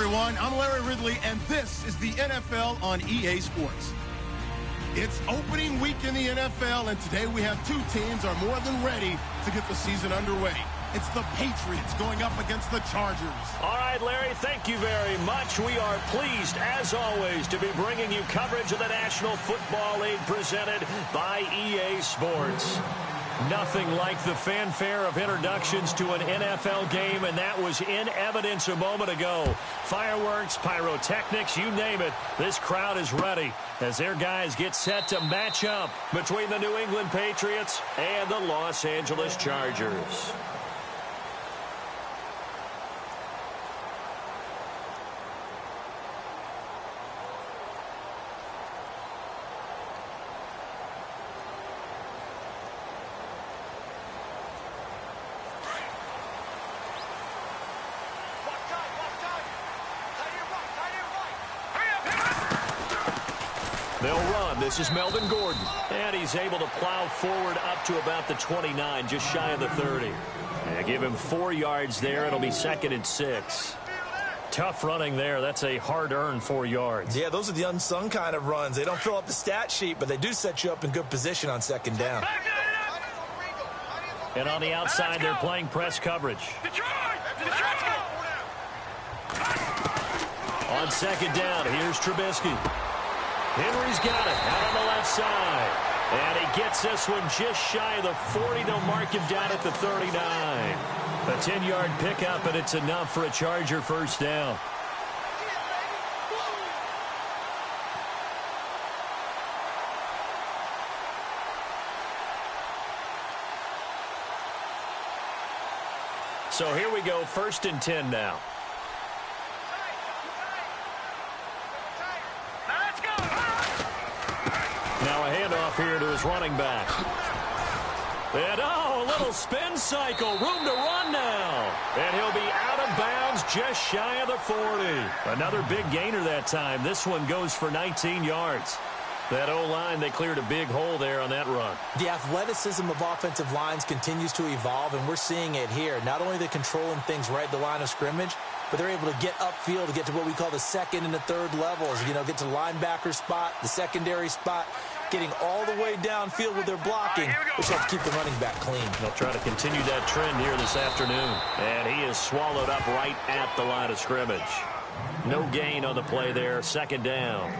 everyone. I'm Larry Ridley, and this is the NFL on EA Sports. It's opening week in the NFL, and today we have two teams are more than ready to get the season underway. It's the Patriots going up against the Chargers. All right, Larry, thank you very much. We are pleased, as always, to be bringing you coverage of the National Football League presented by EA Sports. Nothing like the fanfare of introductions to an NFL game, and that was in evidence a moment ago. Fireworks, pyrotechnics, you name it. This crowd is ready as their guys get set to match up between the New England Patriots and the Los Angeles Chargers. They'll run. This is Melvin Gordon. And he's able to plow forward up to about the 29, just shy of the 30. And give him 4 yards there. It'll be 2nd and 6. Tough running there. That's a hard-earned 4 yards. Yeah, those are the unsung kind of runs. They don't fill up the stat sheet, but they do set you up in good position on 2nd down. And on the outside, they're playing press coverage. On 2nd down, here's Trubisky. Henry's got it out on the left side. And he gets this one just shy of the 40. They'll mark him down at the 39. A 10-yard pickup, and it's enough for a Charger first down. So here we go, 1st and 10 now. Now a handoff here to his running back. And, a little spin cycle. Room to run now. And he'll be out of bounds just shy of the 40. Another big gainer that time. This one goes for 19 yards. That O-line, they cleared a big hole there on that run. The athleticism of offensive lines continues to evolve, and we're seeing it here. Not only are they controlling things right at the line of scrimmage, but they're able to get upfield to get to what we call the 2nd and the 3rd levels. You know, get to the linebacker spot, the secondary spot, getting all the way downfield with their blocking, which helps keep the running back clean. They'll try to continue that trend here this afternoon. And he is swallowed up right at the line of scrimmage. No gain on the play there, 2nd down.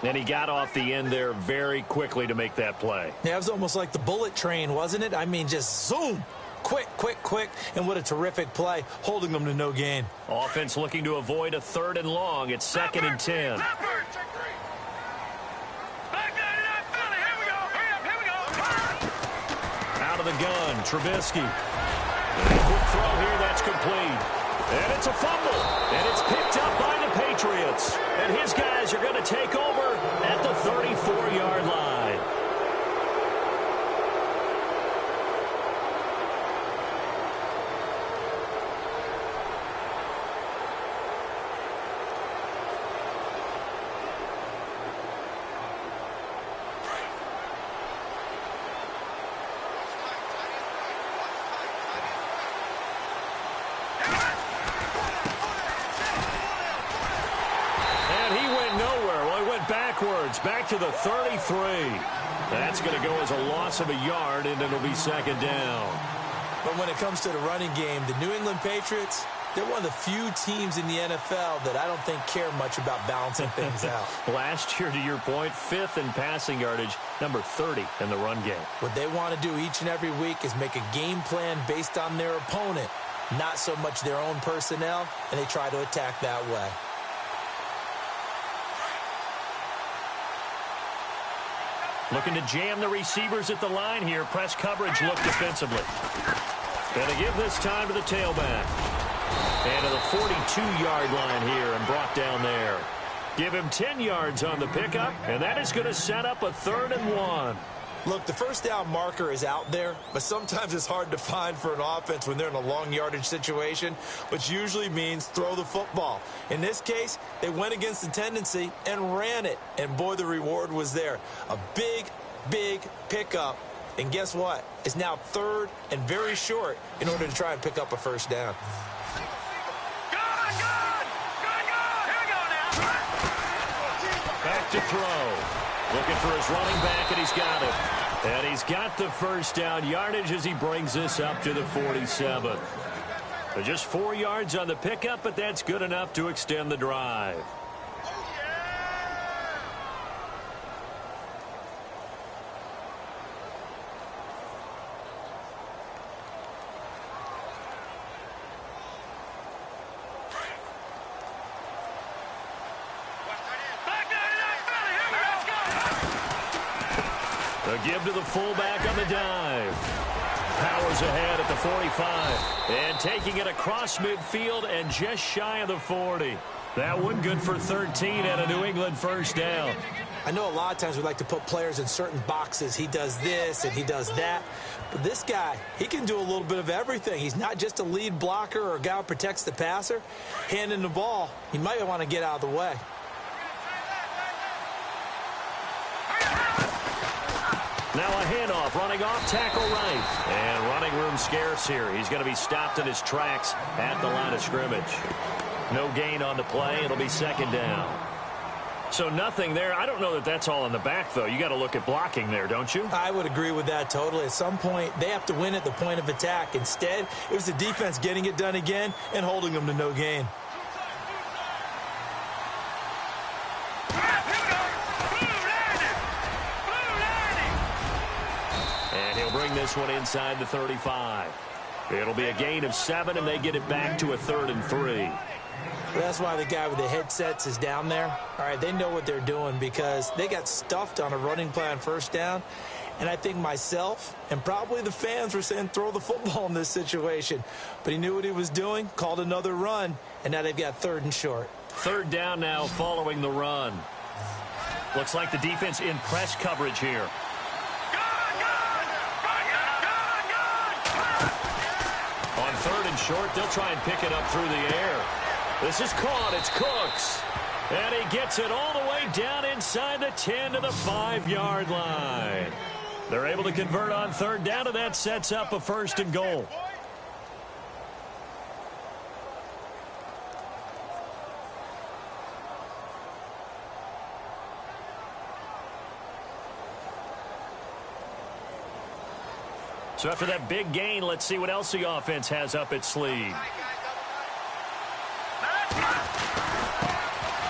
And he got off the end there very quickly to make that play. Yeah, it was almost like the bullet train, wasn't it? I mean, just zoom. Quick, quick, quick. And what a terrific play, holding them to no gain. Offense looking to avoid a 3rd and long. It's 2nd and 10. Out of the gun, Trubisky. Quick throw here, that's complete. And it's a fumble. And it's picked up by the Patriots. And his guys are going to take over at the 34-yard line. Back to the 33. That's going to go as a loss of a yard, and it'll be 2nd down. But when it comes to the running game, the New England Patriots, they're one of the few teams in the NFL that I don't think care much about balancing things out. Last year, to your point, 5th in passing yardage, number 30 in the run game. What they want to do each and every week is make a game plan based on their opponent, not so much their own personnel, and they try to attack that way. Looking to jam the receivers at the line here. Press coverage look defensively. Going to give this time to the tailback. And to the 42-yard line here and brought down there. Give him 10 yards on the pickup, and that is going to set up a 3rd and 1. Look, the first down marker is out there, but sometimes it's hard to find for an offense when they're in a long yardage situation, which usually means throw the football. In this case, they went against the tendency and ran it, and boy, the reward was there. A big, big pickup, and guess what? It's now 3rd and very short in order to try and pick up a first down. back to throw. Looking for his running back, and he's got it. And he's got the first down yardage as he brings this up to the 47. So just 4 yards on the pickup, but that's good enough to extend the drive. The give to the fullback on the dive. Powers ahead at the 45. And taking it across midfield and just shy of the 40. That one good for 13 and a New England first down. I know a lot of times we like to put players in certain boxes. He does this and he does that. But this guy, he can do a little bit of everything. He's not just a lead blocker or a guy who protects the passer. Handing the ball, he might want to get out of the way. Now a handoff, running off tackle right. And running room scarce here. He's going to be stopped in his tracks at the line of scrimmage. No gain on the play. It'll be second down. So nothing there. I don't know that that's all in the back, though. You got to look at blocking there, don't you? I would agree with that totally. At some point, they have to win at the point of attack. Instead, it was the defense getting it done again and holding them to no gain. Bring this one inside the 35. It'll be a gain of 7, and they get it back to a 3rd and 3. That's why the guy with the headsets is down there. All right, they know what they're doing because they got stuffed on a running play on first down. And I think myself and probably the fans were saying throw the football in this situation. But he knew what he was doing, called another run, and now they've got 3rd and short. 3rd down now following the run. Looks like the defense in press coverage here. On 3rd and short, they'll try and pick it up through the air. This is caught. It's Cooks. And he gets it all the way down inside the 10 to the 5-yard line. They're able to convert on 3rd down, and that sets up a 1st and goal. So after that big gain, let's see what else the offense has up its sleeve.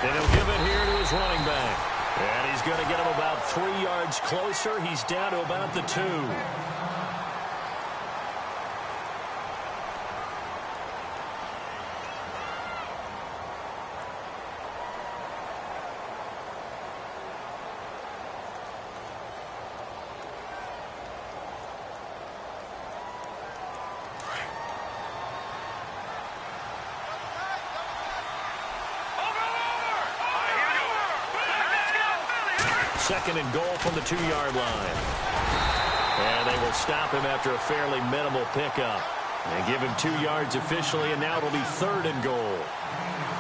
And he'll give it here to his running back. And he's going to get him about 3 yards closer. He's down to about the 2. Second and goal from the 2-yard line. And they will stop him after a fairly minimal pickup. And give him 2 yards officially, and now it'll be 3rd and goal.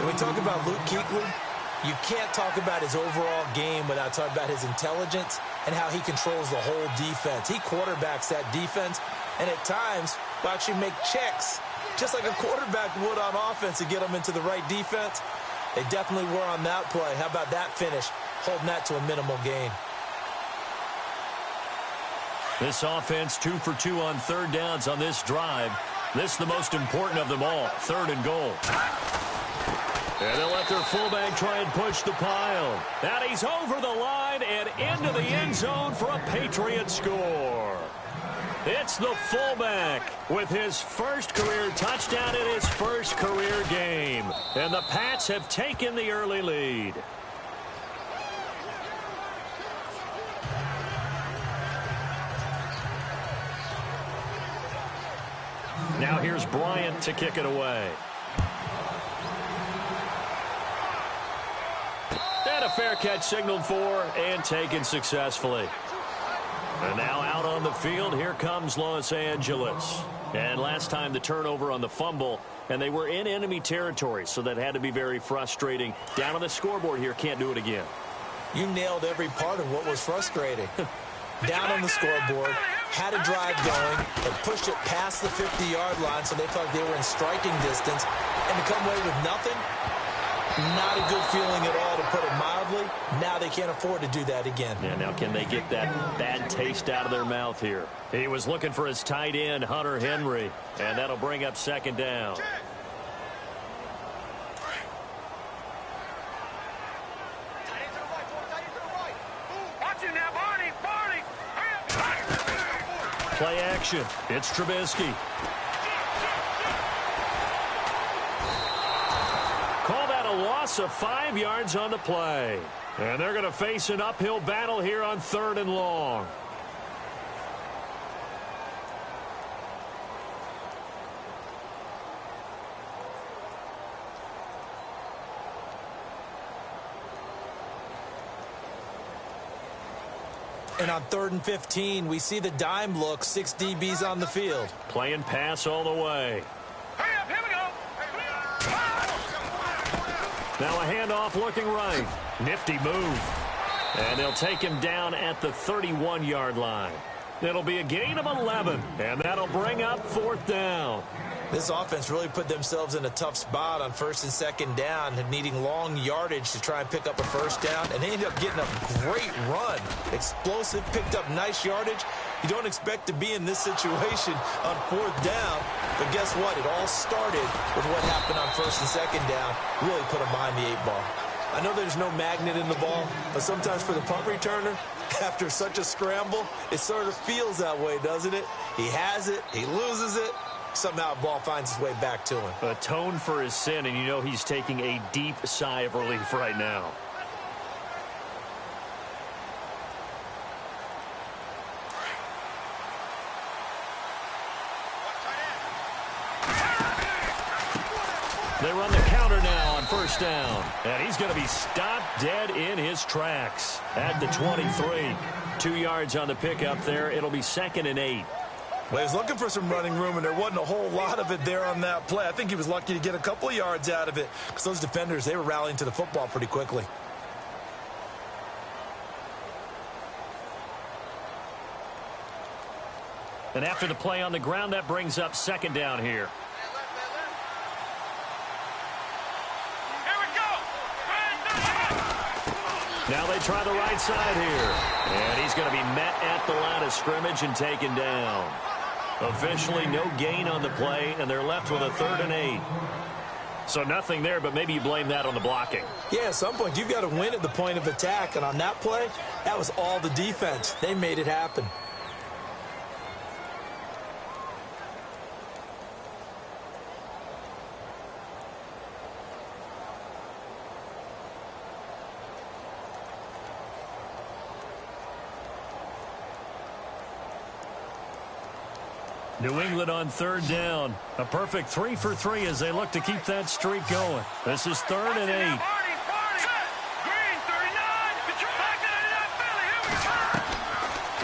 When we talk about Luke Kuechly, you can't talk about his overall game without talking about his intelligence and how he controls the whole defense. He quarterbacks that defense, and at times will actually make checks, just like a quarterback would on offense to get them into the right defense. They definitely were on that play. How about that finish? Holding that to a minimal gain. This offense 2 for 2 on 3rd downs on this drive. This is the most important of them all, 3rd and goal. And they'll let their fullback try and push the pile. And he's over the line and into the end zone for a Patriot score. It's the fullback with his first career touchdown in his first career game. And the Pats have taken the early lead. Now here's Bryant to kick it away. And a fair catch signaled for and taken successfully. And now out on the field, here comes Los Angeles. And last time the turnover on the fumble, and they were in enemy territory, so that had to be very frustrating. Down on the scoreboard here, can't do it again. You nailed every part of what was frustrating. Down on the scoreboard, had a drive going, but pushed it past the 50-yard line, so they felt like they were in striking distance. And to come away with nothing, Not a good feeling at all, to put it mildly. Now they can't afford to do that again. Yeah, now can they get that bad taste out of their mouth here? He was looking for his tight end, Hunter Henry, and that'll bring up second down. Play action. It's Trubisky. Call that a loss of 5 yards on the play. And they're going to face an uphill battle here on 3rd and long. And on 3rd and 15, we see the dime look, 6 DBs on the field. Playing pass all the way. Hurry up, here we go. Now a handoff looking right. Nifty move. And they'll take him down at the 31-yard line. It'll be a gain of 11, and that'll bring up 4th down. This offense really put themselves in a tough spot on 1st and 2nd down, needing long yardage to try and pick up a 1st down, and they ended up getting a great run. Explosive, picked up nice yardage. You don't expect to be in this situation on 4th down, but guess what? It all started with what happened on 1st and 2nd down. Really put them behind the 8 ball. I know there's no magnet in the ball, but sometimes for the punt returner, after such a scramble, it sort of feels that way, doesn't it? He has it, he loses it. Somehow the ball finds its way back to him. Atone for his sin, and you know he's taking a deep sigh of relief right now. They run the counter now on 1st down. And he's going to be stopped dead in his tracks at the 23. 2 yards on the pickup there. It'll be 2nd and 8. Well, he was looking for some running room, and there wasn't a whole lot of it there on that play. I think he was lucky to get a couple of yards out of it because those defenders, they were rallying to the football pretty quickly. And after the play on the ground, that brings up 2nd down here. Now they try the right side here. And he's going to be met at the line of scrimmage and taken down. Officially no gain on the play, and they're left with a 3rd and 8. So nothing there, but maybe you blame that on the blocking. Yeah, at some point you've got to win at the point of attack, and on that play, that was all the defense. They made it happen. New England on 3rd down. A perfect 3 for 3 as they look to keep that streak going. This is 3rd and 8.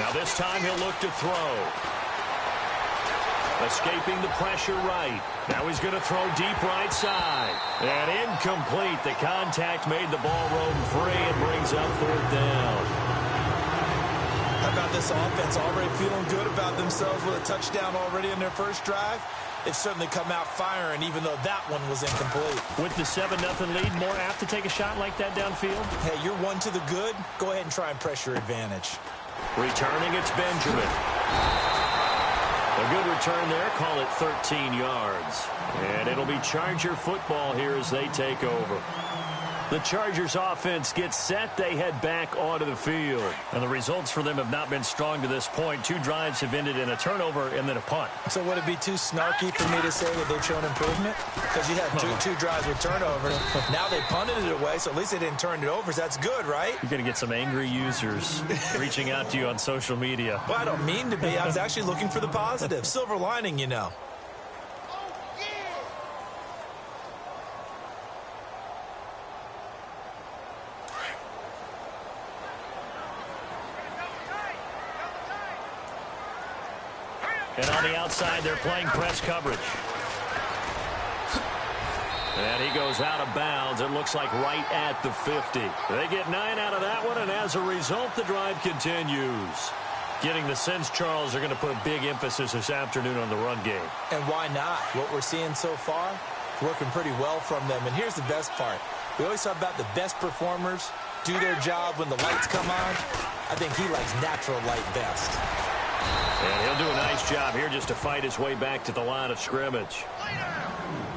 Now this time he'll look to throw. Escaping the pressure right. Now he's going to throw deep right side. And incomplete. The contact made the ball roam free and brings up 4th down. How about this offense already feeling good about themselves with a touchdown already in their first drive? They've certainly come out firing, even though that one was incomplete. With the 7-0 lead, more apt to take a shot like that downfield? Hey, you're one to the good. Go ahead and try and press your advantage. Returning, it's Benjamin. A good return there. Call it 13 yards. And it'll be Charger football here as they take over. The Chargers offense gets set. They head back onto the field. And the results for them have not been strong to this point. 2 drives have ended in a turnover and then a punt. So would it be too snarky for me to say that they've shown improvement? Because you had two drives with turnovers. Now they punted it away, so at least they didn't turn it over. So that's good, right? You're going to get some angry users reaching out to you on social media. Well, I don't mean to be. I was actually looking for the positive. Silver lining, you know. And on the outside, they're playing press coverage. And he goes out of bounds. It looks like right at the 50. They get 9 out of that one, and as a result, the drive continues. Getting the sense, Charles, are going to put a big emphasis this afternoon on the run game. And why not? What we're seeing so far, working pretty well from them. And here's the best part. We always talk about the best performers do their job when the lights come on. I think he likes natural light best. And he'll do a nice job here just to fight his way back to the line of scrimmage.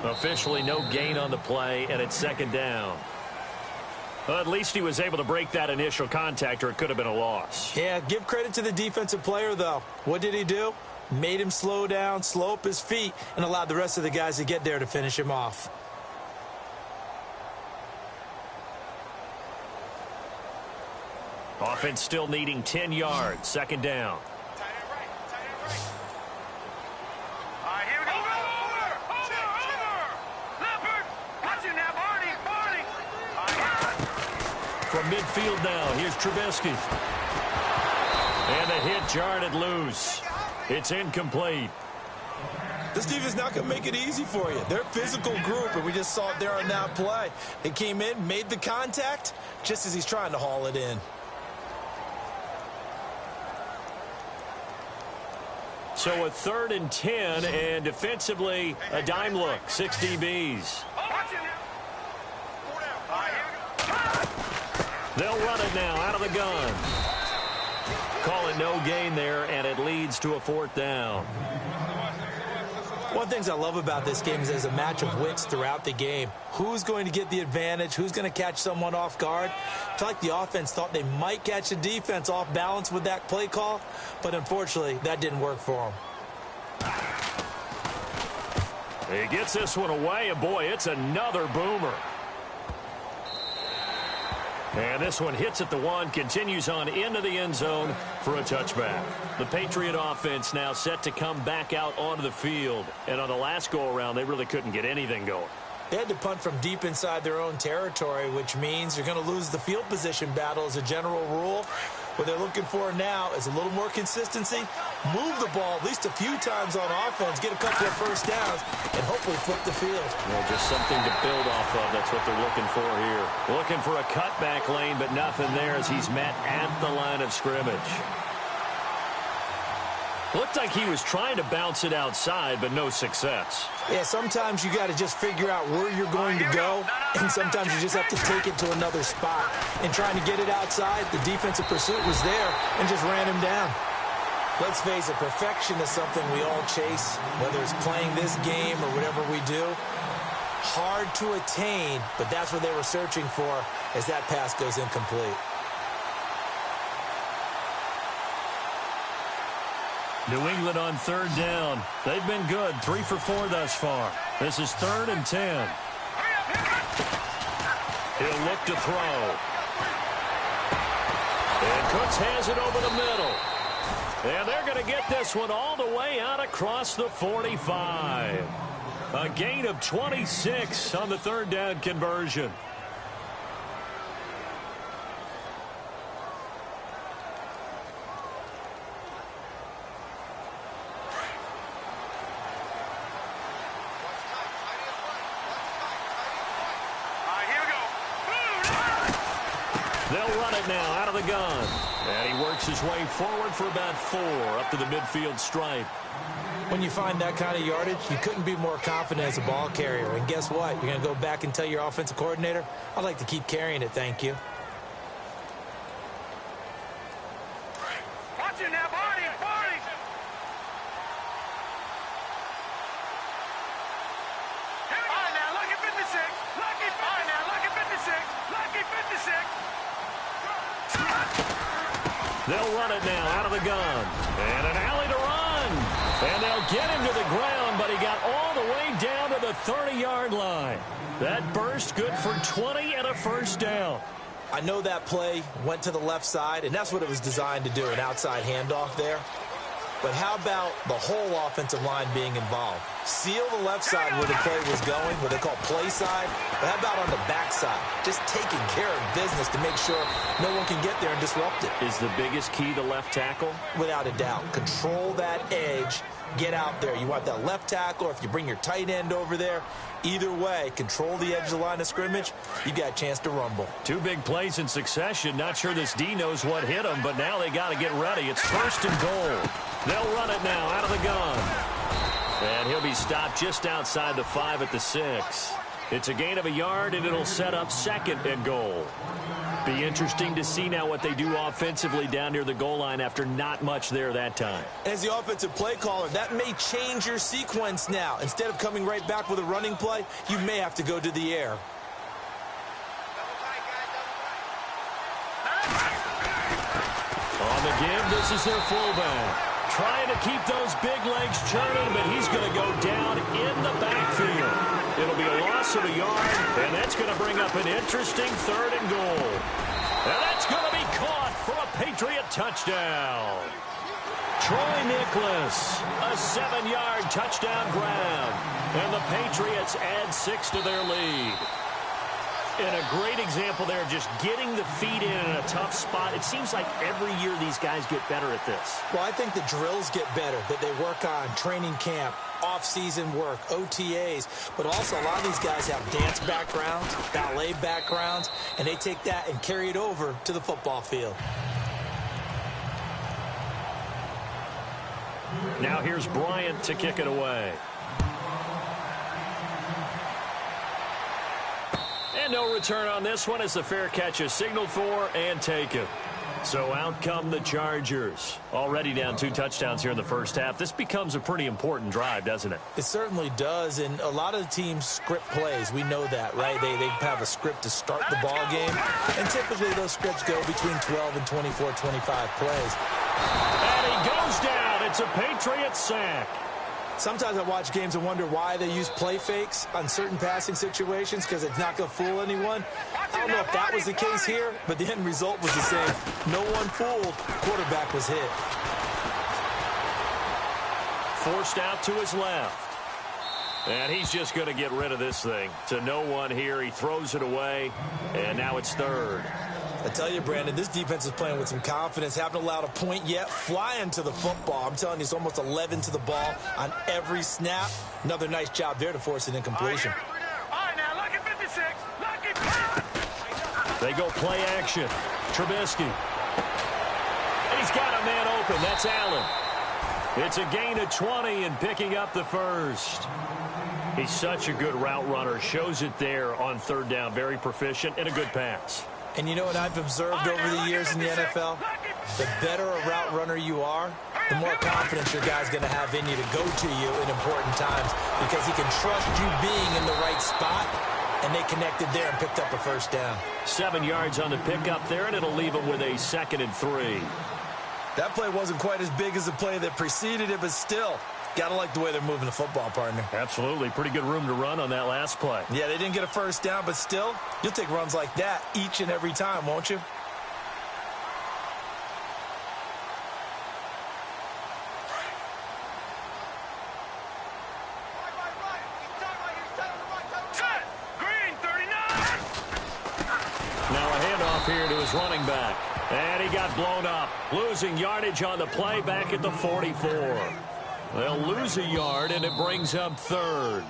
Officially no gain on the play, and it's second down. Well, at least he was able to break that initial contact, or it could have been a loss. Yeah, give credit to the defensive player, though. What did he do? Made him slow down, slow up his feet, and allowed the rest of the guys to get there to finish him off. Offense still needing 10 yards. Second down. From midfield now, here's Trubisky. And the hit jarred it loose. It's incomplete. This defense not going to make it easy for you. They're a physical group, and we just saw it there on that play. They came in, made the contact, just as he's trying to haul it in. So a 3rd and 10, and defensively, a dime look. 6 DBs. They'll run it now out of the gun. Call it no gain there, and it leads to a 4th down. One of the things I love about this game is there's a match of wits throughout the game. Who's going to get the advantage? Who's going to catch someone off guard? I feel like the offense thought they might catch the defense off balance with that play call, but unfortunately, that didn't work for them. He gets this one away, and boy, it's another boomer. And this one hits at the 1, continues on into the end zone for a touchback. The Patriot offense now set to come back out onto the field. And on the last go-around, they really couldn't get anything going. They had to punt from deep inside their own territory, which means you're going to lose the field position battle as a general rule. What they're looking for now is a little more consistency, move the ball at least a few times on offense, get a couple of first downs, and hopefully flip the field. Well, just something to build off of. That's what they're looking for here. Looking for a cutback lane, but nothing there as he's met at the line of scrimmage. Looked like he was trying to bounce it outside, but no success. Yeah, sometimes you got to just figure out where you're going to go, and sometimes you just have to take it to another spot. And trying to get it outside, the defensive pursuit was there and just ran him down. Let's face it, perfection is something we all chase, whether it's playing this game or whatever we do. Hard to attain, but that's what they were searching for as that pass goes incomplete. New England on 3rd down. They've been good, 3 for 4 thus far. This is 3rd and 10. He'll look to throw. And Cooks has it over the middle. And they're going to get this one all the way out across the 45. A gain of 26 on the 3rd down conversion. They'll run it now out of the gun. And he works his way forward for about 4 up to the midfield stripe. When you find that kind of yardage, you couldn't be more confident as a ball carrier. And guess what? You're going to go back and tell your offensive coordinator, I'd like to keep carrying it, thank you. Watching that body. All right, now, lucky 56. Lucky 56. All right, now, lucky 56. Lucky 56. They'll run it now out of the gun. And an alley to run. And they'll get him to the ground, but he got all the way down to the 30-yard line. That burst good for 20 and a first down. I know that play went to the left side, and that's what it was designed to do, an outside handoff there. But how about the whole offensive line being involved? Seal the left side where the play was going, what they call play side. But how about on the back side? Just taking care of business to make sure no one can get there and disrupt it. Is the biggest key the left tackle? Without a doubt. Control that edge. Get out there. You want that left tackle, or if you bring your tight end over there, either way, control the edge of the line of scrimmage, you got a chance to rumble. 2 big plays in succession. Not sure this D knows what hit him, but now they got to get ready. It's 1st and goal. They'll run it now out of the gun. And he'll be stopped just outside the 5 at the 6. It's a gain of a yard, and it'll set up 2nd and goal. Be interesting to see now what they do offensively down near the goal line after not much there that time. As the offensive play caller, that may change your sequence now. Instead of coming right back with a running play, you may have to go to the air. On the give, this is their fullback. Trying to keep those big legs churning, but he's going to go down in the backfield. It'll be a loss of a yard, and that's going to bring up an interesting 3rd and goal. And that's going to be caught for a Patriot touchdown. Troy Nicholas, a 7-yard touchdown grab. And the Patriots add 6 to their lead. And a great example there, just getting the feet in a tough spot. It seems like every year these guys get better at this. Well, I think the drills get better that they work on, training camp, off-season work, OTAs. But also a lot of these guys have dance backgrounds, ballet backgrounds, and they take that and carry it over to the football field. Now here's Bryant to kick it away. And no return on this one as the fair catch is signaled for and taken. So out come the Chargers. Already down 2 touchdowns here in the first half. This becomes a pretty important drive, doesn't it? It certainly does, and a lot of the teams script plays. We know that, right? They have a script to start the ball game, and typically those scripts go between 12 and 24, 25 plays. And he goes down. It's a Patriot sack. Sometimes I watch games and wonder why they use play fakes on certain passing situations because it's not going to fool anyone. I don't know if that was the case here, but the end result was the same. No one fooled. Quarterback was hit. Forced out to his left. And he's just going to get rid of this thing. To no one here. He throws it away, and now it's 3rd. I tell you, Brandon, this defense is playing with some confidence. Haven't allowed a point yet. Flying to the football. I'm telling you, it's almost 11 to the ball on every snap. Another nice job there to force an incompletion. All right, now, lucky 56. Lucky. They go play action. Trubisky. And he's got a man open. That's Allen. It's a gain of 20 and picking up the 1st. He's such a good route runner. Shows it there on 3rd down. Very proficient and a good pass. And you know what I've observed over the years in the NFL? The better a route runner you are, the more confidence your guy's going to have in you to go to you in important times because he can trust you being in the right spot, and they connected there and picked up a 1st down. 7 yards on the pickup there, and it'll leave him with a 2nd and 3. That play wasn't quite as big as the play that preceded it, but still, got to like the way they're moving the football, partner. Absolutely. Pretty good room to run on that last play. Yeah, they didn't get a 1st down, but still, you'll take runs like that each and every time, won't you? Set. Green, 39. Now a handoff here to his running back. And he got blown up. Losing yardage on the play back at the 44. They'll lose a yard, and it brings up 3rd.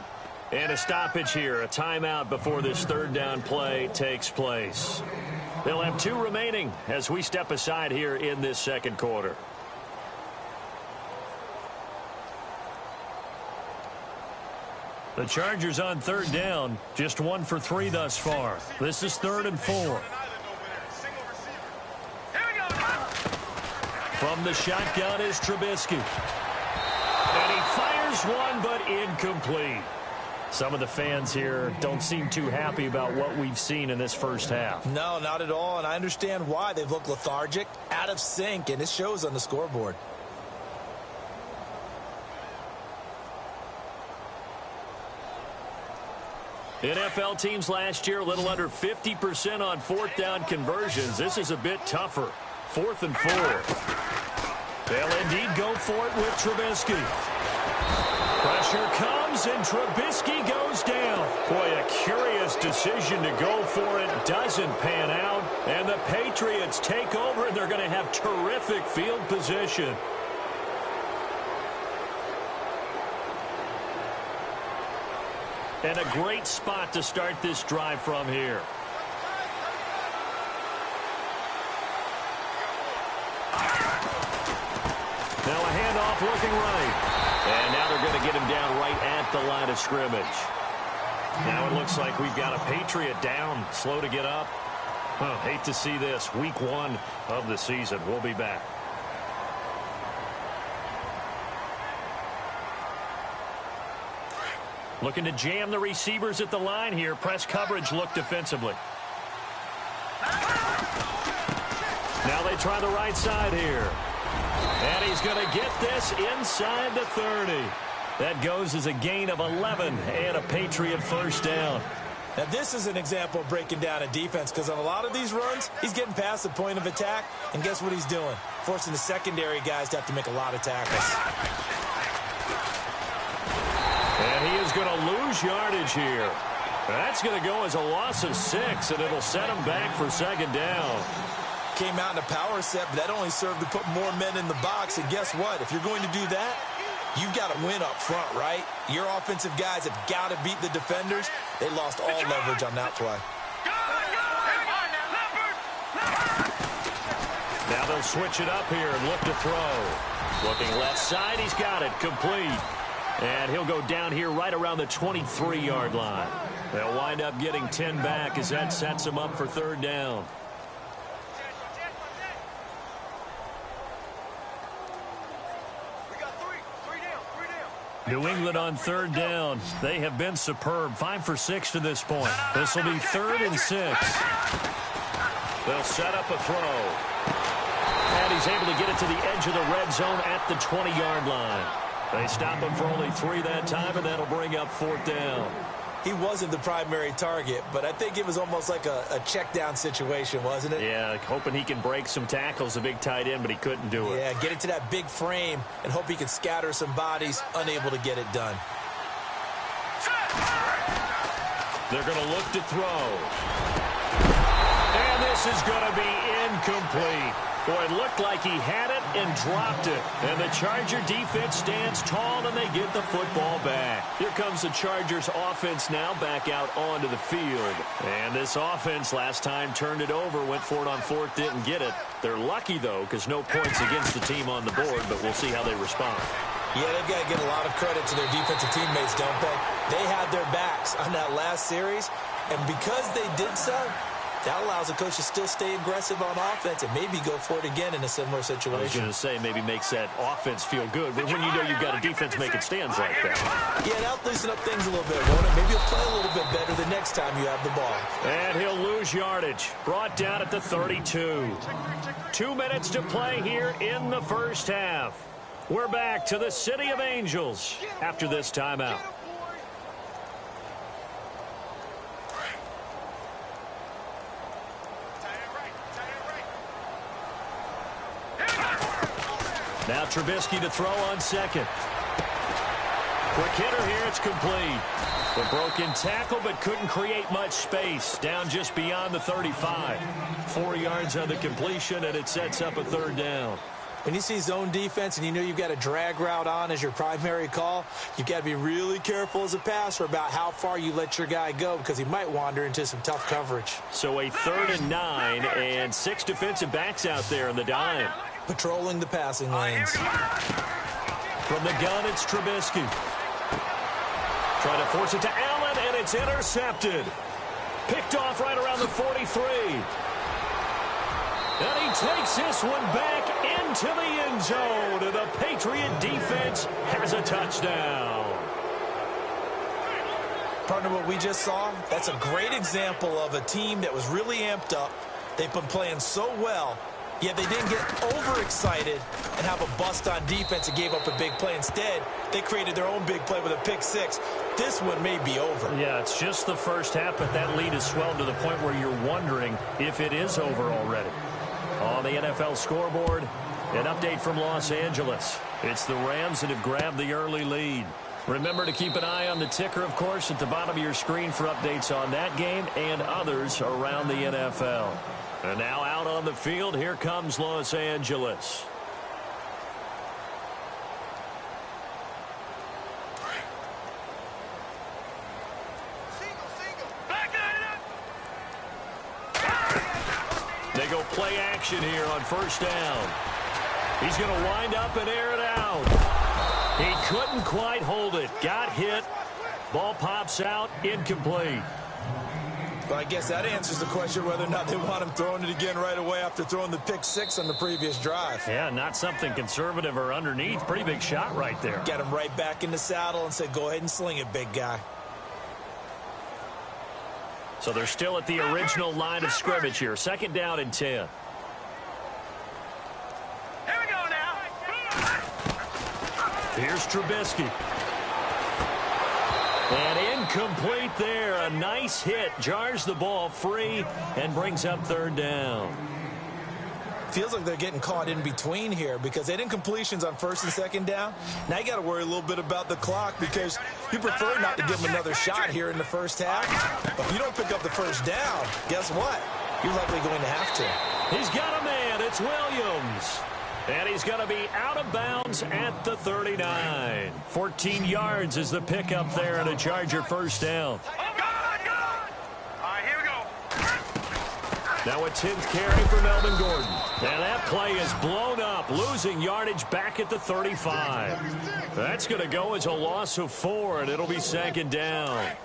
And a stoppage here, a timeout before this 3rd down play takes place. They'll have 2 remaining as we step aside here in this 2nd quarter. The Chargers on 3rd down, just 1 for 3 thus far. This is 3rd and 4. From the shotgun is Trubisky. And he fires one, but incomplete. Some of the fans here don't seem too happy about what we've seen in this first half. No, not at all, and I understand why. They've looked lethargic, out of sync, and it shows on the scoreboard. NFL teams last year a little under 50% on 4th down conversions. This is a bit tougher. 4th and 4. They'll indeed go for it with Trubisky. Pressure comes, and Trubisky goes down. Boy, a curious decision to go for it. Doesn't pan out, and the Patriots take over, and they're going to have terrific field position. And a great spot to start this drive from here. Now a handoff looking right. And now they're going to get him down right at the line of scrimmage. Now it looks like we've got a Patriot down, slow to get up. Oh, hate to see this. Week 1 of the season. We'll be back. Looking to jam the receivers at the line here. Press coverage look defensively. Now they try the right side here. And he's going to get this inside the 30. That goes as a gain of 11 and a Patriot first down. Now, this is an example of breaking down a defense because on a lot of these runs, he's getting past the point of attack, and guess what he's doing? Forcing the secondary guys to have to make a lot of tackles. And he is going to lose yardage here. That's going to go as a loss of 6, and it'll set him back for second down. Came out in a power set, but that only served to put more men in the box, and guess what? If you're going to do that, you've got to win up front, right? Your offensive guys have got to beat the defenders. They lost all leverage on that play. Now they'll switch it up here and look to throw. Looking left side, he's got it, complete. And he'll go down here right around the 23-yard line. They'll wind up getting 10 back as that sets them up for third down. New England on third down. They have been superb. 5 for 6 to this point. This will be 3rd and 6. They'll set up a throw. And he's able to get it to the edge of the red zone at the 20-yard line. They stop him for only 3 that time, and that'll bring up 4th down. He wasn't the primary target, but I think it was almost like a check down situation, wasn't it? Yeah, hoping he can break some tackles, a big tight end, but he couldn't do it. Yeah, get it to that big frame and hope he can scatter some bodies, unable to get it done. They're going to look to throw. And this is going to be incomplete. Boy, it looked like he had it and dropped it. And the Charger defense stands tall, and they get the football back. Here comes the Chargers offense now back out onto the field. And this offense last time turned it over, went for it on 4th, didn't get it. They're lucky, though, because no points against the team on the board, but we'll see how they respond. Yeah, they've got to give a lot of credit to their defensive teammates, don't they? They had their backs on that last series, and because they did so, that allows the coach to still stay aggressive on offense and maybe go for it again in a similar situation. I was going to say maybe makes that offense feel good, but when you know you've got a defense making stands like that. Yeah, that'll loosen up things a little bit, won't it? Maybe he'll play a little bit better the next time you have the ball. And he'll lose yardage. Brought down at the 32. 2 minutes to play here in the first half. We're back to the City of Angels after this timeout. Now Trubisky to throw on second. Quick hitter here, it's complete. The broken tackle, but couldn't create much space. Down just beyond the 35. 4 yards on the completion, and it sets up a third down. When you see zone defense and you know you've got a drag route on as your primary call, you've got to be really careful as a passer about how far you let your guy go because he might wander into some tough coverage. So a 3rd and 9 and 6 defensive backs out there in the dime. Patrolling the passing lanes. From the gun, it's Trubisky. Trying to force it to Allen, and it's intercepted. Picked off right around the 43. And he takes this one back into the end zone, and the Patriot defense has a touchdown. Partner, what we just saw, that's a great example of a team that was really amped up. They've been playing so well, yet they didn't get overexcited and have a bust on defense and gave up a big play. Instead, they created their own big play with a pick six. This one may be over. Yeah, it's just the first half, but that lead has swelled to the point where you're wondering if it is over already. On the NFL scoreboard, an update from Los Angeles. It's the Rams that have grabbed the early lead. Remember to keep an eye on the ticker, of course, at the bottom of your screen for updates on that game and others around the NFL. And now out on the field, here comes Los Angeles. They go play action here on first down. He's going to wind up and air it out. He couldn't quite hold it. Got hit. Ball pops out, incomplete. Well, I guess that answers the question whether or not they want him throwing it again right away after throwing the pick six on the previous drive. Yeah, not something conservative or underneath. Pretty big shot right there. Get him right back in the saddle and said, go ahead and sling it, big guy. So they're still at the original line of scrimmage here. 2nd down and 10. Here we go now. Here's Trubisky. And incomplete there. A nice hit. Jars the ball free and brings up 3rd down. Feels like they're getting caught in between here because they did incompletions on 1st and 2nd down. Now you got to worry a little bit about the clock because you prefer not to give them another shot here in the first half. But if you don't pick up the 1st down, guess what? You're likely going to have to. He's got a man. It's Williams. And he's going to be out of bounds at the 39. 14 yards is the pickup there and a Charger 1st down. Now a 10th carry for Melvin Gordon. And that play is blown up, losing yardage back at the 35. That's going to go as a loss of 4, and it'll be 2nd down.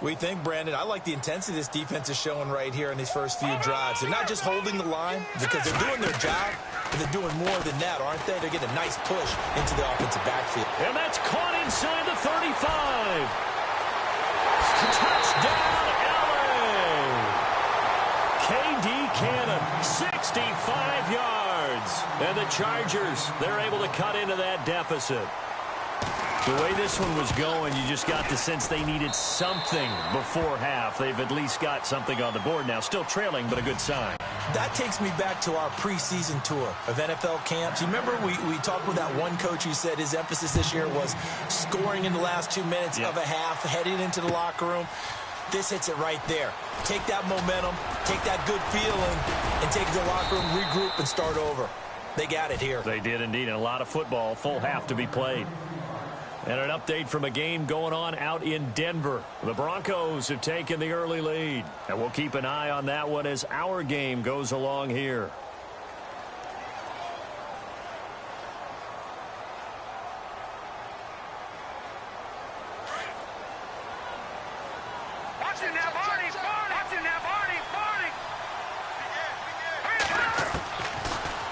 We think, Brandon, I like the intensity this defense is showing right here in these first few drives. They're not just holding the line because they're doing their job, but they're doing more than that, aren't they? They're getting a nice push into the offensive backfield. And that's caught inside the 35. Touchdown, LA. KD Cannon, 65 yards. And the Chargers, they're able to cut into that deficit. The way this one was going, you just got the sense they needed something before half. They've at least got something on the board now. Still trailing, but a good sign. That takes me back to our preseason tour of NFL camps. You remember we talked with that one coach who said his emphasis this year was scoring in the last 2 minutes of a half, heading into the locker room. This hits it right there. Take that momentum, take that good feeling, and take it to the locker room, regroup, and start over. They got it here. They did indeed. And a lot of football, full half to be played. And an update from a game going on out in Denver. The Broncos have taken the early lead. And we'll keep an eye on that one as our game goes along here. Watch it now, Barney. Watch it now, Barney.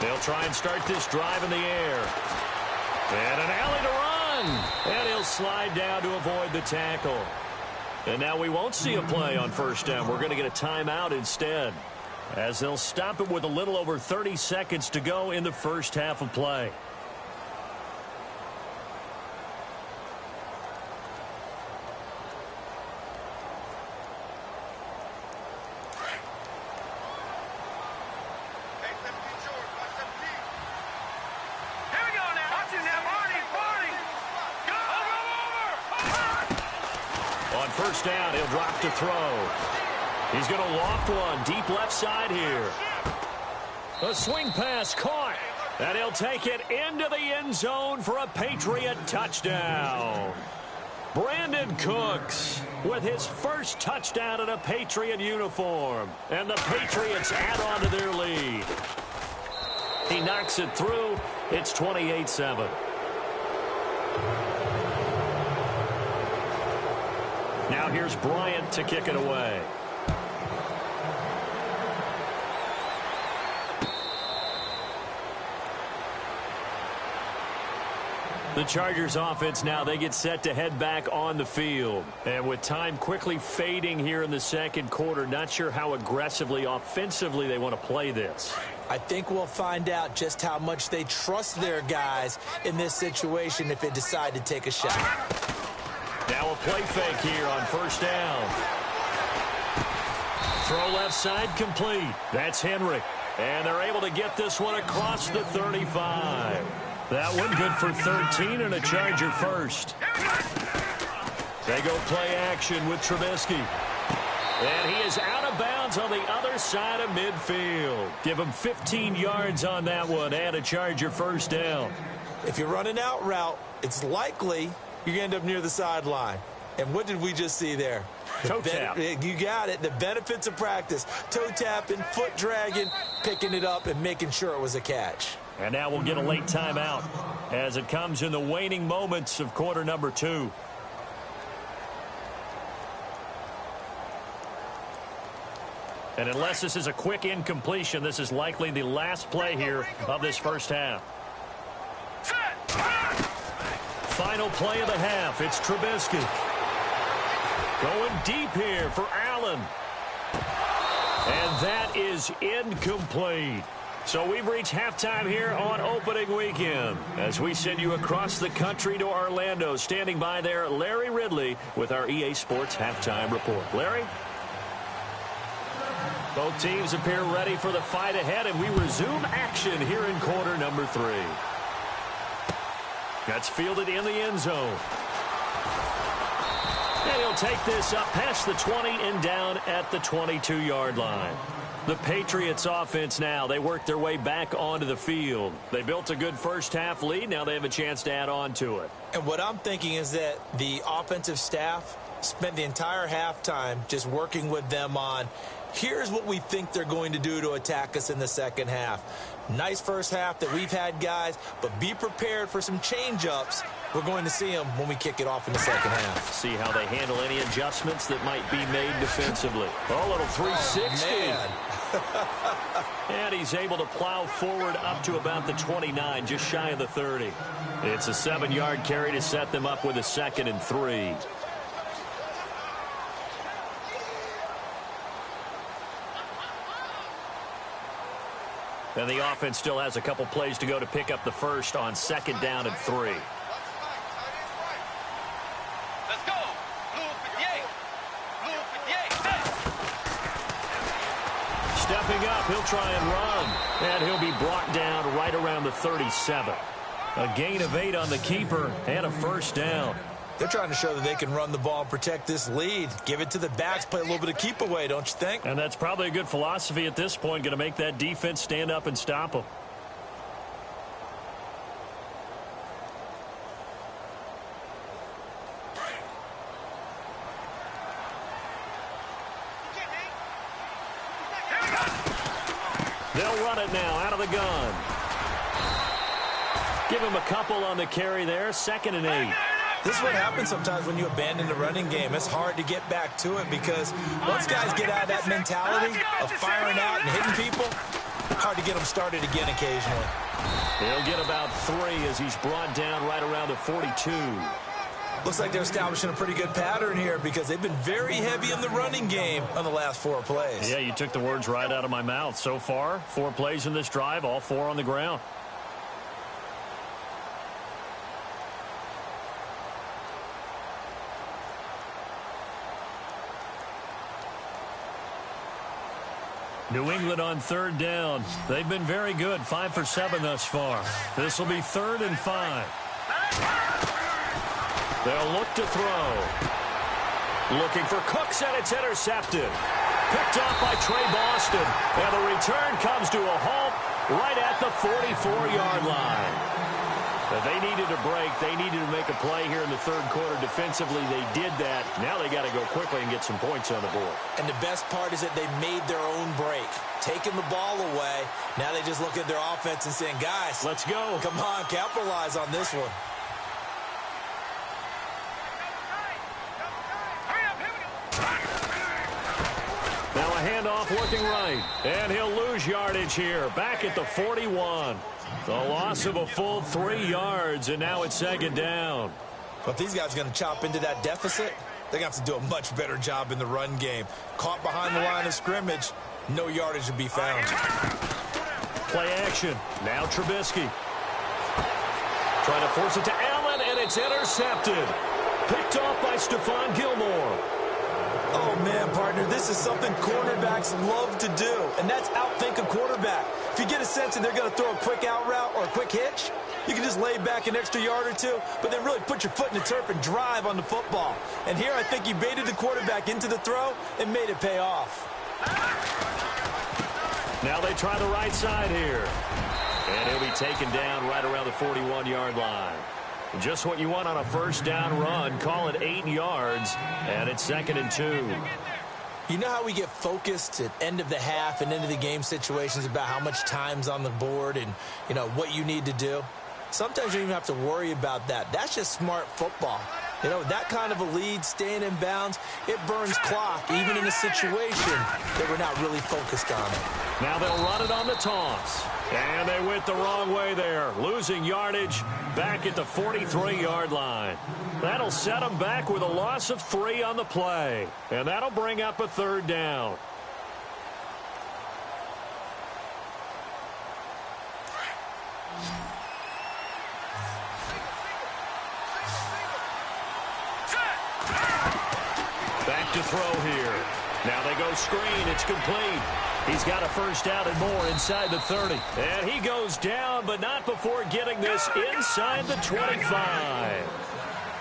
They'll try and start this drive in the air. And an alley to run. And he'll slide down to avoid the tackle. And now we won't see a play on 1st down. We're going to get a timeout instead, as they'll stop it with a little over 30 seconds to go in the first half of play. On 1st down, he'll drop to throw. He's going to loft one deep left side here. A swing pass caught. And he'll take it into the end zone for a Patriot touchdown. Brandon Cooks with his first touchdown in a Patriot uniform. And the Patriots add on to their lead. He knocks it through. It's 28-7. Now here's Bryant to kick it away. The Chargers offense now, they get set to head back on the field. And with time quickly fading here in the 2nd quarter, not sure how aggressively, offensively they want to play this. I think we'll find out just how much they trust their guys in this situation if they decide to take a shot. Now a play fake here on 1st down. Throw left side complete. That's Henry. And they're able to get this one across the 35. That one good for 13 and a Charger first. They go play action with Trubisky. And he is out of bounds on the other side of midfield. Give him 15 yards on that one and a Charger 1st down. If you're running out route, it's likely you're going to end up near the sideline. And what did we just see there? Toe tap. You got it. The benefits of practice. Toe tapping, foot dragging, picking it up, and making sure it was a catch. And now we'll get a late timeout as it comes in the waning moments of quarter number 2. And unless this is a quick incompletion, this is likely the last play here of this first half. Final play of the half. It's Trubisky. Going deep here for Allen. And that is incomplete. So we've reached halftime here on opening weekend. As we send you across the country to Orlando, standing by there, Larry Ridley with our EA Sports Halftime Report. Larry? Both teams appear ready for the fight ahead, and we resume action here in quarter number 3. That's fielded in the end zone. And he'll take this up past the 20 and down at the 22-yard line. The Patriots offense now, they work their way back onto the field. They built a good first-half lead. Now they have a chance to add on to it. And what I'm thinking is that the offensive staff spent the entire halftime just working with them on, here's what we think they're going to do to attack us in the second half. Nice first half that we've had, guys, but be prepared for some change-ups. We're going to see them when we kick it off in the second half. See how they handle any adjustments that might be made defensively. Oh, a little 360. And he's able to plow forward up to about the 29, just shy of the 30. It's a 7-yard carry to set them up with a 2nd and 3. And the offense still has a couple plays to go to pick up the first on 2nd down and 3. Let's go. Blue 58. Blue 58. Stepping up, he'll try and run. And he'll be brought down right around the 37. A gain of 8 on the keeper and a first down. They're trying to show that they can run the ball and protect this lead. Give it to the backs, play a little bit of keep away, don't you think? And that's probably a good philosophy at this point, going to make that defense stand up and stop them. They'll run it now out of the gun. Give him a couple on the carry there, 2nd and 8. This is what happens sometimes when you abandon the running game. It's hard to get back to it because once guys get out of that mentality of firing out and hitting people, hard to get them started again occasionally. He'll get about 3 as he's brought down right around the 42. Looks like they're establishing a pretty good pattern here because they've been very heavy in the running game on the last 4 plays. Yeah, you took the words right out of my mouth. So far, 4 plays in this drive, all 4 on the ground. New England on 3rd down. They've been very good, 5 for 7 thus far. This will be 3rd and 5. They'll look to throw. Looking for Cooks, and it's intercepted. Picked off by Trey Boston. And the return comes to a halt right at the 44-yard line. But they needed a break. They needed to make a play here in the 3rd quarter. Defensively, they did that. Now they got to go quickly and get some points on the board. And the best part is that they made their own break. Taking the ball away. Now they just look at their offense and saying, guys, let's go. Come on, capitalize on this one. Now a handoff looking right. And he'll lose yardage here. Back at the 41. The loss of a full 3 yards, and now it's 2nd down. But these guys are going to chop into that deficit. They're going to have to do a much better job in the run game. Caught behind the line of scrimmage, no yardage to be found. Play action. Now Trubisky. Trying to force it to Allen, and it's intercepted. Picked off by Stephon Gilmore. Oh, man, partner, this is something cornerbacks love to do, and that's outthink a quarterback. If you get a sense that they're going to throw a quick out route or a quick hitch, you can just lay back an extra yard or 2, but then really put your foot in the turf and drive on the football. And here I think he baited the quarterback into the throw and made it pay off. Now they try the right side here. And he'll be taken down right around the 41-yard line. Just what you want on a 1st down run. Call it 8 yards, and it's 2nd and 2. You know how we get focused at end of the half and into the game situations about how much time's on the board and, you know, what you need to do? Sometimes you don't even have to worry about that. That's just smart football. You know, that kind of a lead, staying in bounds, it burns clock, even in a situation that we're not really focused on it. Now they'll run it on the toss. And they went the wrong way there, losing yardage back at the 43-yard line. That'll set them back with a loss of 3 on the play. And that'll bring up a 3rd down. Back to throw here. Now they go screen. It's complete. He's got a 1st down and more inside the 30. And he goes down, but not before getting this inside the 25.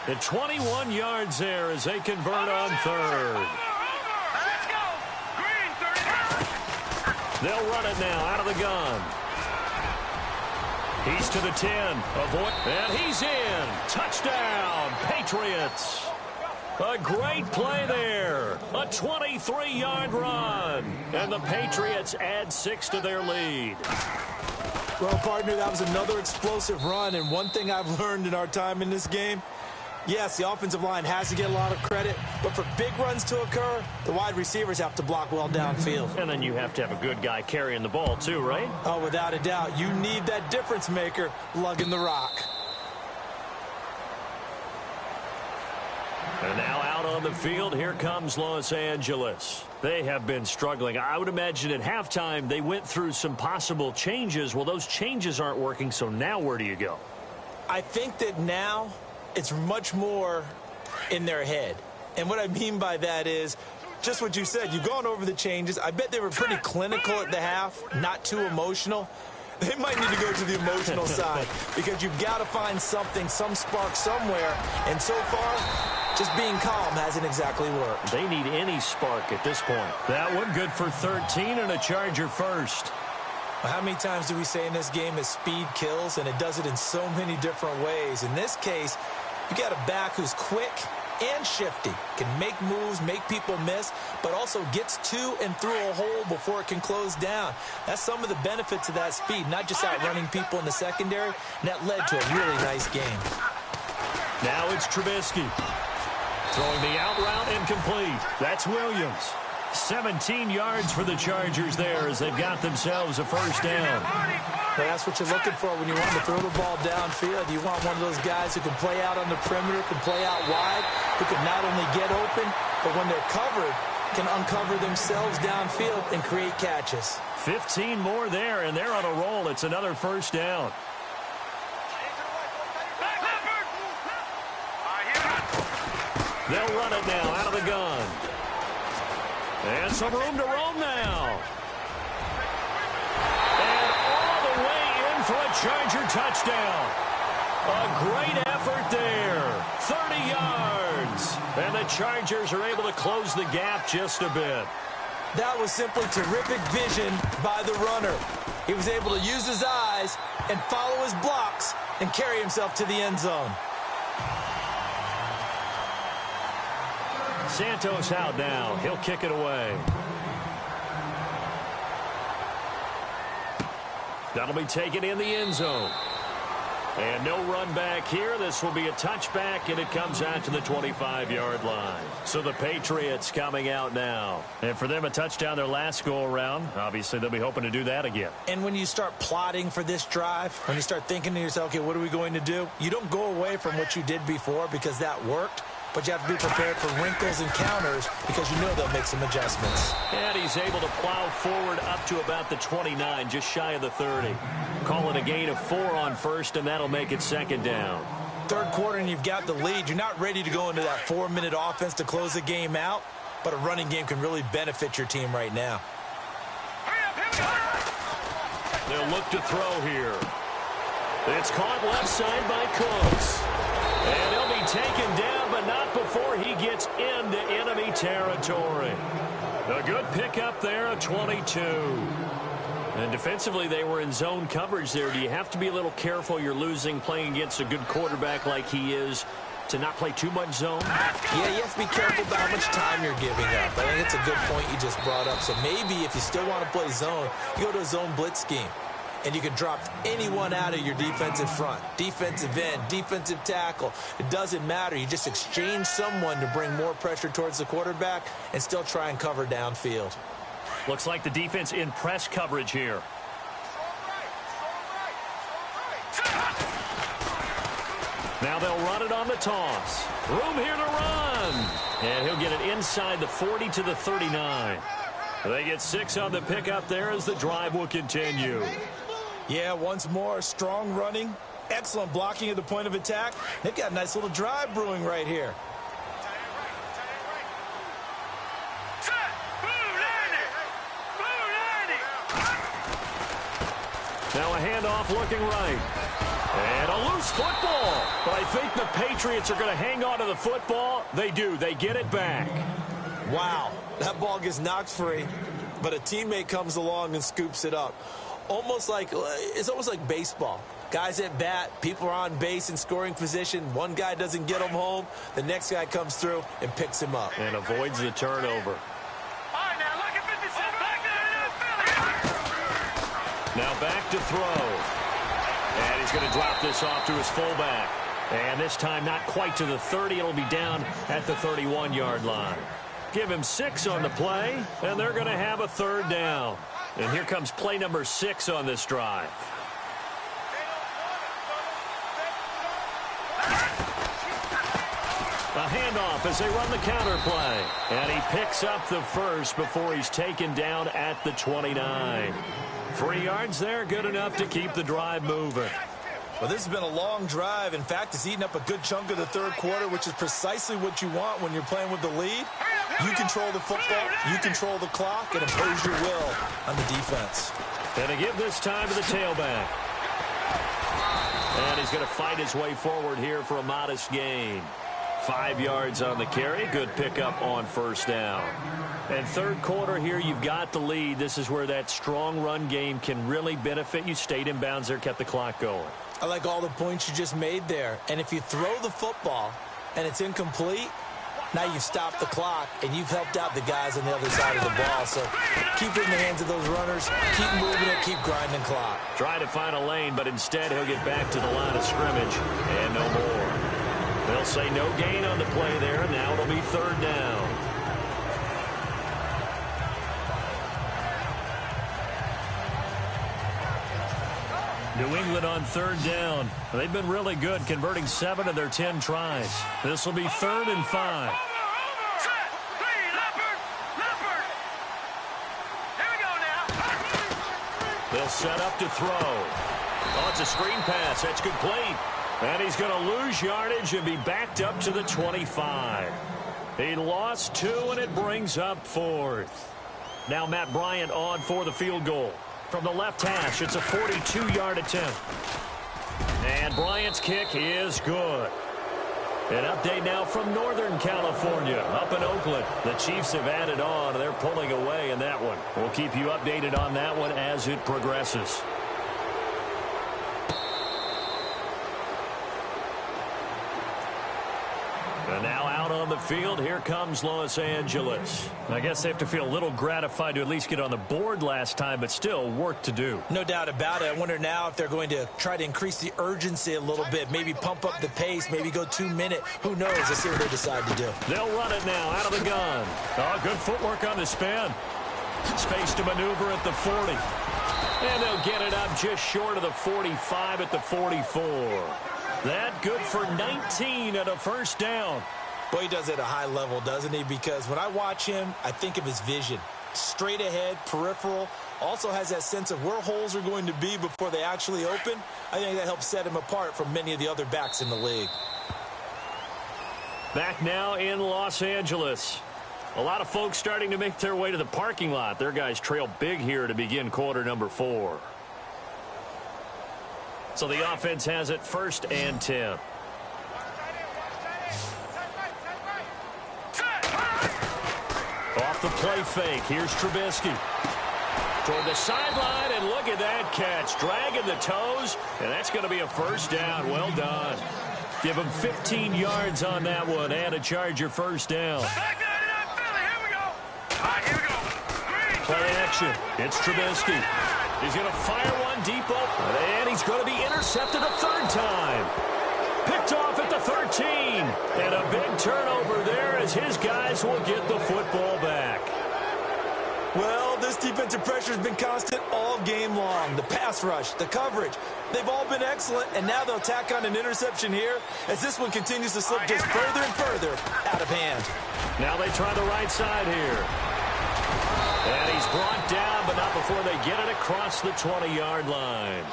The 21 yards there as they convert on 3rd. Let's go. Green, 30. They'll run it now out of the gun. He's to the 10. Avoid, and he's in. Touchdown, Patriots. A great play there. A 23-yard run. And the Patriots add 6 to their lead. Well, partner, that was another explosive run. And one thing I've learned in our time in this game, yes, the offensive line has to get a lot of credit, but for big runs to occur, the wide receivers have to block well downfield. And then you have to have a good guy carrying the ball too, right? Oh, without a doubt. You need that difference maker lugging the rock. And now out on the field, here comes Los Angeles. They have been struggling. I would imagine at halftime they went through some possible changes. Well, those changes aren't working, so now where do you go? I think that now it's much more in their head. And what I mean by that is just what you said. You've gone over the changes. I bet they were pretty clinical at the half, not too emotional. They might need to go to the emotional side because you've got to find something, some spark somewhere. And so far, just being calm hasn't exactly worked. They need any spark at this point. That one good for 13 and a Charger 1st. Well, how many times do we say in this game that speed kills, and it does it in so many different ways? In this case, you got a back who's quick and shifty, can make moves, make people miss, but also gets to and through a hole before it can close down. That's some of the benefits of that speed, not just outrunning people in the secondary, and that led to a really nice game. Now it's Trubisky. Throwing the out route incomplete. That's Williams. 17 yards for the Chargers there as they've got themselves a 1st down. Well, that's what you're looking for when you want to throw the ball downfield. You want one of those guys who can play out on the perimeter, can play out wide, who can not only get open, but when they're covered, can uncover themselves downfield and create catches. 15 more there, and they're on a roll. It's another 1st down. They'll run it now out of the gun. And some room to roam now. And all the way in for a Charger touchdown. A great effort there. 30 yards. And the Chargers are able to close the gap just a bit. That was simply terrific vision by the runner. He was able to use his eyes and follow his blocks and carry himself to the end zone. Santos out now. He'll kick it away. That'll be taken in the end zone. And no run back here. This will be a touchback, and it comes out to the 25-yard line. So the Patriots coming out now. And for them, a touchdown their last go-around. Obviously, they'll be hoping to do that again. And when you start plotting for this drive, when you start thinking to yourself, okay, what are we going to do? You don't go away from what you did before because that worked. But you have to be prepared for wrinkles and counters because you know they'll make some adjustments. And he's able to plow forward up to about the 29, just shy of the 30. Call it a gain of 4 on 1st, and that'll make it 2nd down. 3rd quarter, and you've got the lead. You're not ready to go into that 4-minute offense to close the game out, but a running game can really benefit your team right now. They'll look to throw here. It's caught left side by Cooks. And he'll be taken down, but not before he gets into enemy territory. A good pickup there, a 22. And defensively, they were in zone coverage there. Do you have to be a little careful? You're losing, playing against a good quarterback like he is, to not play too much zone? Yeah, you have to be careful about how much time you're giving up. I think it's a good point you just brought up. So maybe if you still want to play zone, you go to a zone blitz scheme. and you can drop anyone out of your defensive front. Defensive end, defensive tackle. It doesn't matter. You just exchange someone to bring more pressure towards the quarterback and still try and cover downfield. Looks like the defense in press coverage here. Now they'll run it on the toss. Room here to run. And he'll get it inside the 40 to the 39. They get 6 on the pickup there as the drive will continue. Yeah, once more, strong running, excellent blocking at the point of attack. They've got a nice little drive brewing right here. Now a handoff looking right. And a loose football. But I think the Patriots are going to hang on to the football. They do. They get it back. Wow, that ball gets knocked free, but a teammate comes along and scoops it up. It's almost like baseball. Guys at bat, people are on base in scoring position. One guy doesn't get him home. The next guy comes through and picks him up. And avoids the turnover. Now back to throw. And he's going to drop this off to his fullback. And this time not quite to the 30. It'll be down at the 31-yard line. Give him 6 on the play, and they're going to have a 3rd down. And here comes play number 6 on this drive. A handoff as they run the counter play. And he picks up the first before he's taken down at the 29. 3 yards there, good enough to keep the drive moving. Well, this has been a long drive. In fact, it's eaten up a good chunk of the 3rd quarter, which is precisely what you want when you're playing with the lead. You control the football, you control the clock, and impose your will on the defense. And to give this time to the tailback. And he's going to fight his way forward here for a modest gain. 5 yards on the carry. Good pickup on 1st down. And 3rd quarter here, you've got the lead. This is where that strong run game can really benefit you. Stayed in bounds there, kept the clock going. I like all the points you just made there. And if you throw the football and it's incomplete, now you've stopped the clock and you've helped out the guys on the other side of the ball. So keep it in the hands of those runners. Keep moving it. Keep grinding clock. Try to find a lane, but instead he'll get back to the line of scrimmage and no more. They'll say no gain on the play there. Now it'll be 3rd down. New England on 3rd down. They've been really good, converting 7 of their 10 tries. This will be 3rd and 5. They'll set up to throw. Oh, it's a screen pass. That's complete. And he's going to lose yardage and be backed up to the 25. He lost 2, and it brings up 4th. Now Matt Bryant on for the field goal. From the left hash, it's a 42-yard attempt. And Bryant's kick is good. An update now from Northern California, up in Oakland. The Chiefs have added on. They're pulling away in that one. We'll keep you updated on that one as it progresses. And now out on the field, here comes Los Angeles. I guess they have to feel a little gratified to at least get on the board last time, but still work to do. No doubt about it. I wonder now if they're going to try to increase the urgency a little bit, maybe pump up the pace, maybe go 2-minute. Who knows? Let's see what they decide to do. They'll run it now out of the gun. Oh, good footwork on the spin. Space to maneuver at the 40. And they'll get it up just short of the 45 at the 44. That good for 19 at a 1st down. Boy, he does it at a high level, doesn't he? Because when I watch him, I think of his vision. Straight ahead, peripheral. Also has that sense of where holes are going to be before they actually open. I think that helps set him apart from many of the other backs in the league. Back now in Los Angeles. A lot of folks starting to make their way to the parking lot. Their guys trail big here to begin quarter number 4. So the offense has it 1st and 10. Off the play fake. Here's Trubisky. Toward the sideline, and look at that catch. Dragging the toes, and that's going to be a 1st down. Well done. Give him 15 yards on that one and a Charger 1st down. Play action. It's Trubisky. He's going to fire one deep open, and he's going to be intercepted a third time. Picked off at the 13, and a big turnover there as his guys will get the football back. Well, this defensive pressure has been constant all game long. The pass rush, the coverage, they've all been excellent, and now they'll tack on an interception here as this one continues to slip just further and further out of hand. Now they try the right side here. And he's brought down, but not before they get it across the 20-yard line.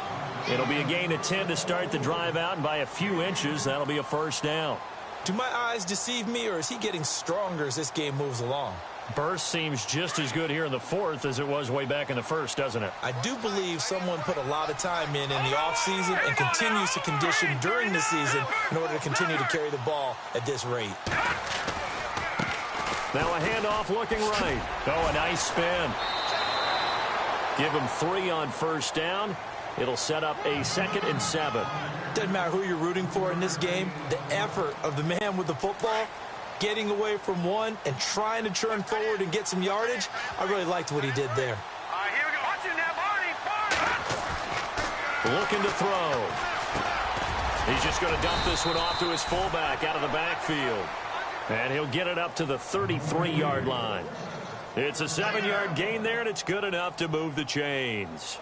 It'll be a gain of 10 to start the drive out, and by a few inches, that'll be a first down. Do my eyes deceive me, or is he getting stronger as this game moves along? Burst seems just as good here in the fourth as it was way back in the first, doesn't it? I do believe someone put a lot of time in the offseason and continues to condition during the season in order to continue to carry the ball at this rate. Now a handoff looking right. Oh, a nice spin. Give him 3 on first down. It'll set up a 2nd and 7. Doesn't matter who you're rooting for in this game. The effort of the man with the football, getting away from one and trying to turn forward and get some yardage, I really liked what he did there. All right, here we go. Watch it now, Barney. Looking to throw. He's just going to dump this one off to his fullback out of the backfield. And he'll get it up to the 33-yard line. It's a 7-yard gain there, and it's good enough to move the chains.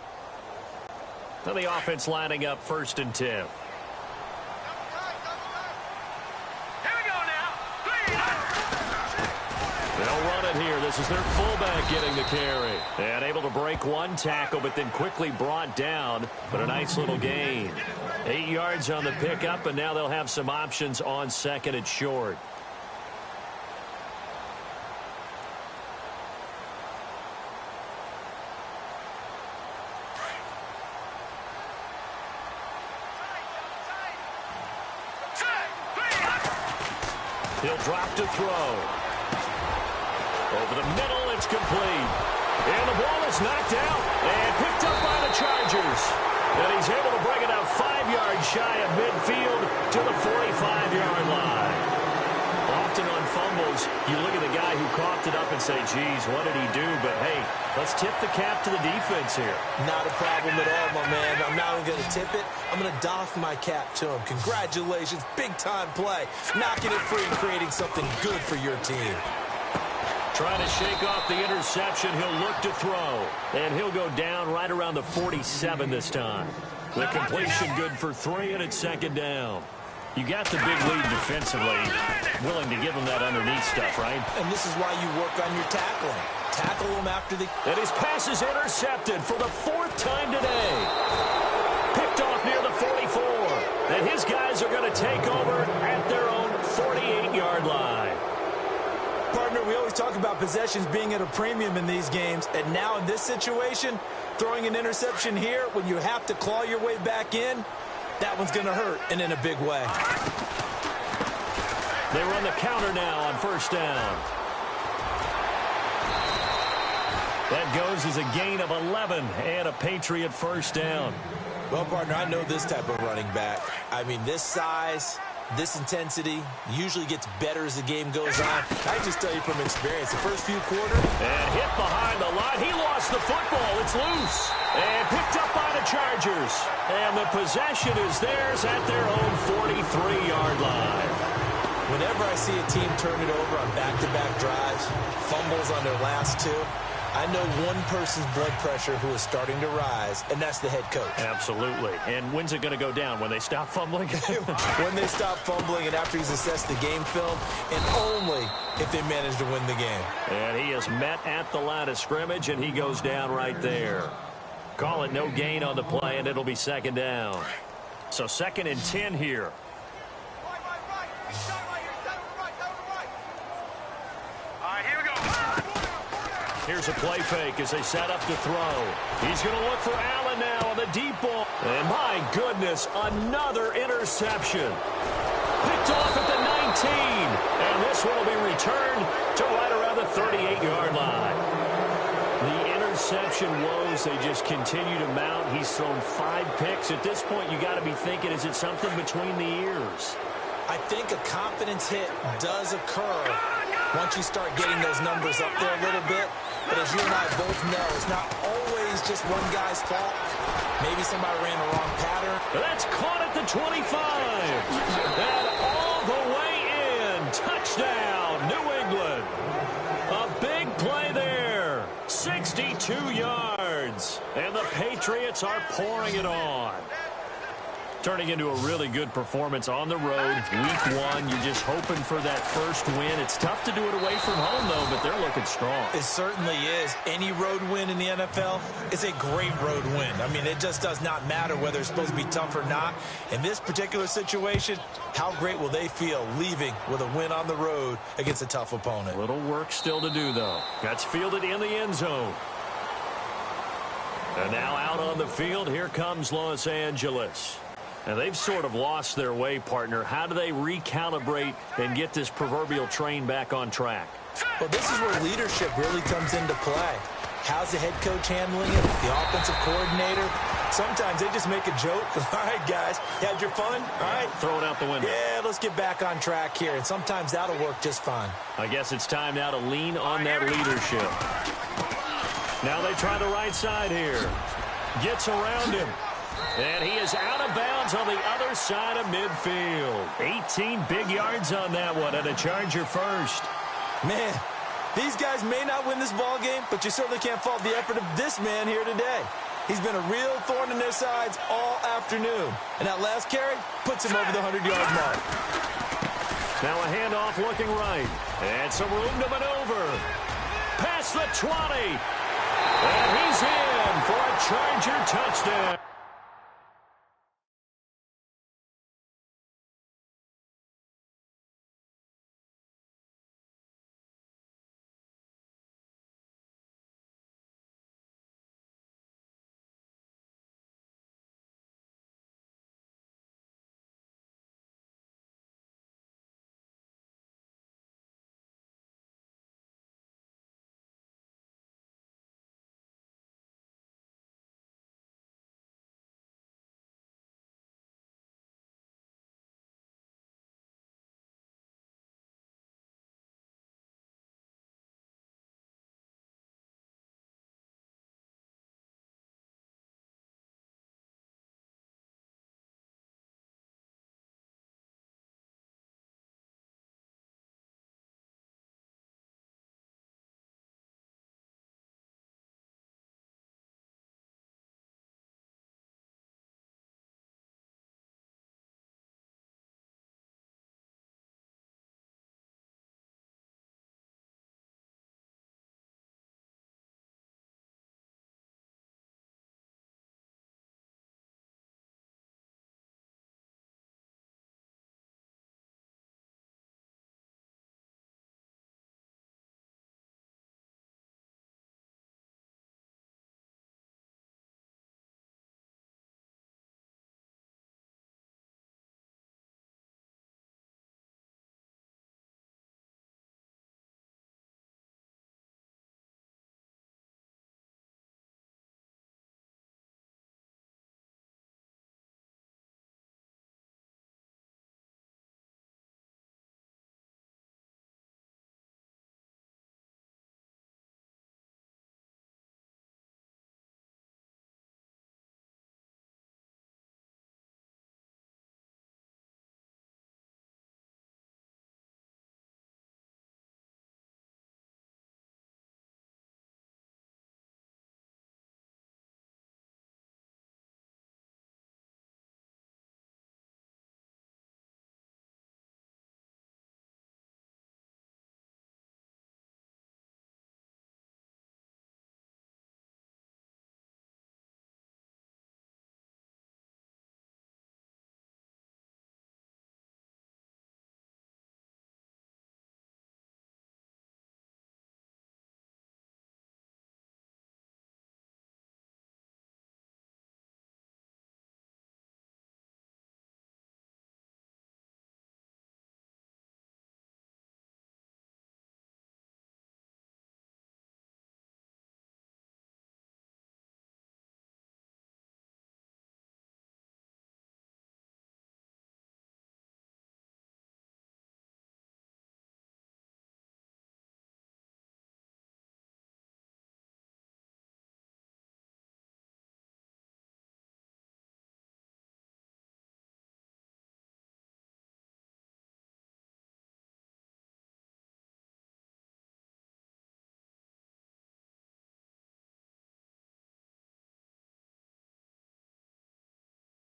Now the offense lining up 1st and 10. Here we go now. 3. They'll run it here. This is their fullback getting the carry. And able to break one tackle, but then quickly brought down. But a nice little gain. 8 yards on the pickup, and now they'll have some options on 2nd and short. He'll drop to throw. Over the middle, it's complete. And the ball is knocked out and picked up by the Chargers. And he's able to bring it up 5 yards shy of midfield to the 45-yard line. Often on fumbles, you look at the guy who coughed it up and say, geez, what did he do? But, hey, let's tip the cap to the defense here. Not a problem at all, my man. I'm not even going to tip it. I'm going to doff my cap to him. Congratulations. Big-time play. Knocking it free and creating something good for your team. Trying to shake off the interception. He'll look to throw. And he'll go down right around the 47 this time. The completion good for 3, and it's 2nd down. You got the big lead defensively. Willing to give him that underneath stuff, right? And this is why you work on your tackling. Tackle him after the... And his pass is intercepted for the 4th time today. Picked off near the 44. And his guys are going to take over at their own 48-yard line. Partner, we always talk about possessions being at a premium in these games. And now in this situation, throwing an interception here when you have to claw your way back in, that one's going to hurt, and in a big way. They run the counter now on 1st down. That goes as a gain of 11 and a Patriot 1st down. Well, partner, I know this type of running back. I mean, this size, this intensity usually gets better as the game goes on. I just tell you from experience, the first few quarters. And hit behind the line. He lost the football. It's loose. And picked up by the Chargers. And the possession is theirs at their own 43-yard line. Whenever I see a team turn it over on back-to-back drives, fumbles on their last 2, I know one person's blood pressure who is starting to rise, and that's the head coach. Absolutely. And when's it going to go down? When they stop fumbling? When they stop fumbling and after he's assessed the game film, and only if they manage to win the game. And he is met at the line of scrimmage, and he goes down right there. Call it no gain on the play, and it'll be 2nd down. So 2nd and 10 here. All right, here we go. Here's a play fake as they set up to throw. He's going to look for Allen now on the deep ball. And my goodness, another interception. Picked off at the 19. And this one will be returned to right around the 38-yard line. The interception woes, they just continue to mount. He's thrown 5 picks. At this point, you got to be thinking, is it something between the ears? I think a confidence hit does occur once you start getting those numbers up there a little bit. But as you and I both know, it's not always always just one guy's fault. Maybe somebody ran the wrong pattern. That's caught at the 25. And all the way in. Touchdown, New England. A big play there. 62 yards. And the Patriots are pouring it on. Turning into a really good performance on the road. Week 1, you're just hoping for that first win. It's tough to do it away from home, though, but they're looking strong. It certainly is. Any road win in the NFL is a great road win. I mean, it just does not matter whether it's supposed to be tough or not. In this particular situation, how great will they feel leaving with a win on the road against a tough opponent? Little work still to do, though. That's fielded in the end zone. And now out on the field, here comes Los Angeles. And they've sort of lost their way, partner. How do they recalibrate and get this proverbial train back on track? Well, this is where leadership really comes into play. How's the head coach handling it? The offensive coordinator? Sometimes they just make a joke. All right, guys, you had your fun? All right. Throw it out the window. Yeah, let's get back on track here. And sometimes that'll work just fine. I guess it's time now to lean on that leadership. Now they try the right side here. Gets around him. And he is out of bounds on the other side of midfield. 18 big yards on that one, and a Charger first. Man, these guys may not win this ball game, but you certainly can't fault the effort of this man here today. He's been a real thorn in their sides all afternoon. And that last carry puts him over the 100-yard mark. Now a handoff looking right. And some room to maneuver. Past the 20. And he's in for a Charger touchdown.